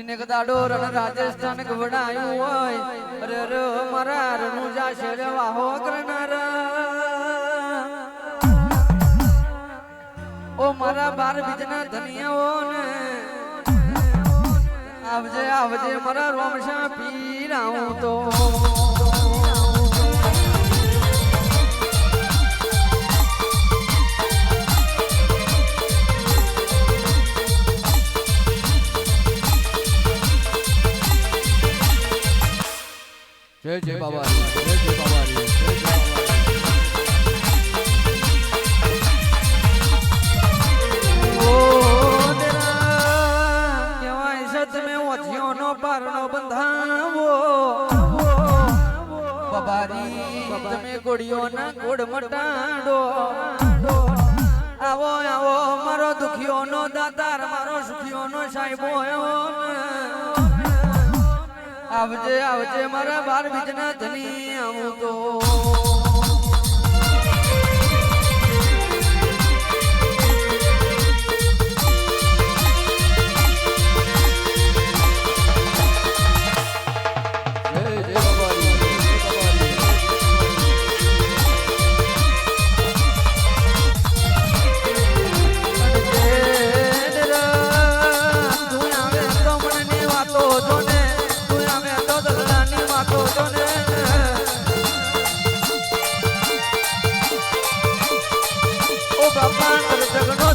जिने कदाडो रण राजस्थान गवडाયું હોય અરે રે મારા રણુજા શેર વાહો કરનાર ઓ મારા બાર બીજના ધનિયાઓ ને આવજે આવજે મારા રોમશા પીર આવું તો जय जय बाबा जय जय बाबा जय जय बाबा ओ तेरा केवाय सत में ओथियो नो पारनो बंधावो बाबारी તમે ગોડિયો ના ગોડ મટાડો આવો આવો મારો દુખિયો નો દાતાર મારો સુખિયો નો સાહેબો આવજે આવજે મારા બાર બીજના ધની આવું તો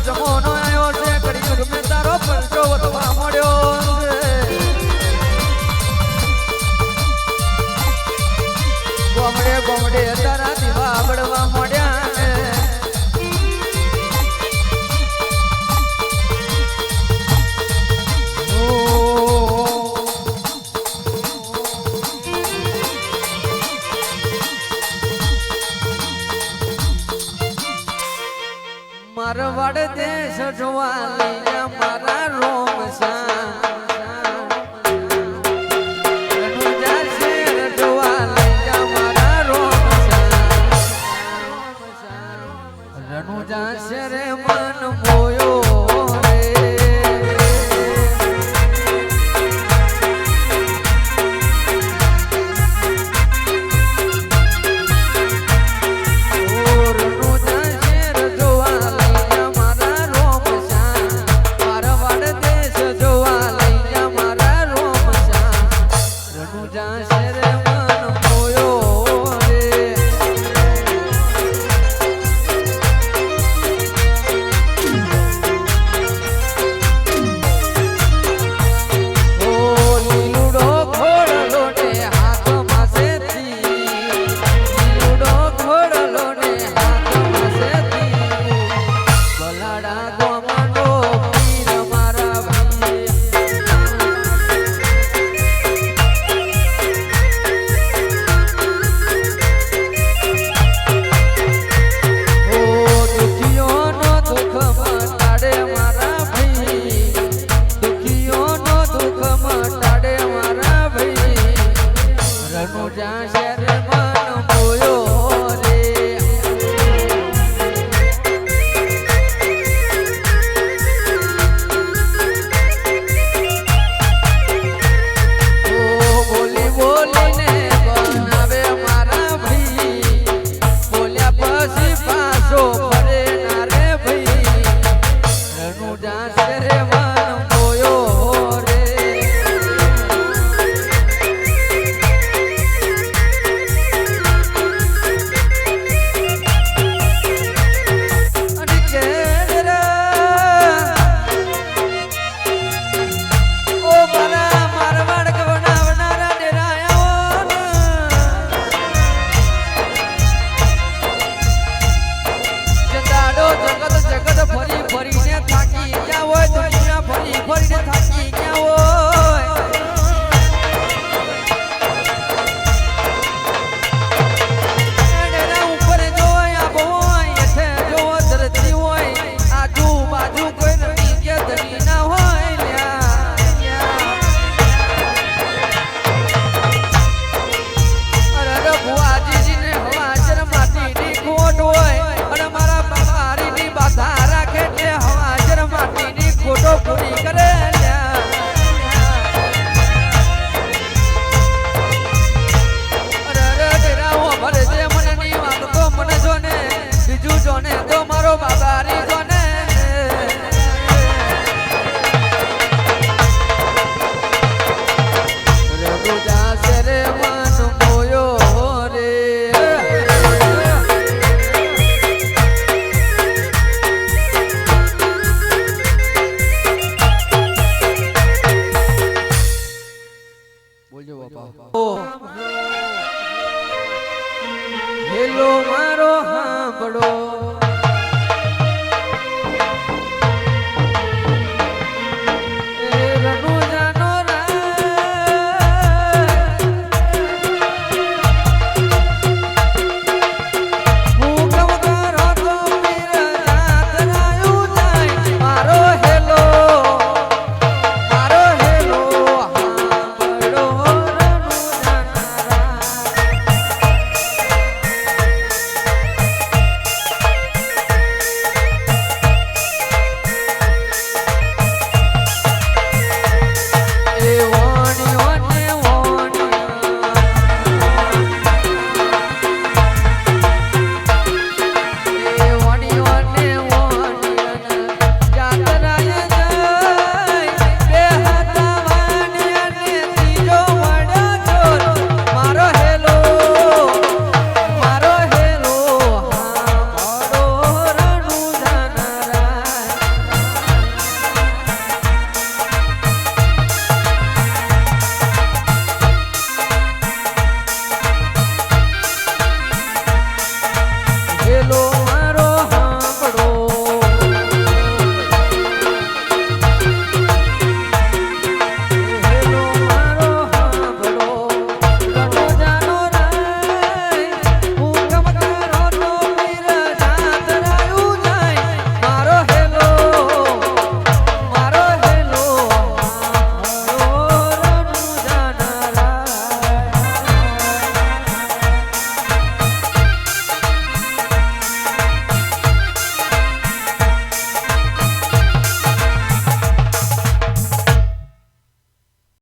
જમોનો આયો છે કડી યુગ મે તારો પરચો વધવા મળ્યો છે ગોમડે ગોમડે તારા દીવા બળવા મળ્યા ને મારવાડ દેશ જોવા લઈ મારા રોમશા રણુજા શેર જોવા લઈ મારા રોમશા રણુજા શેર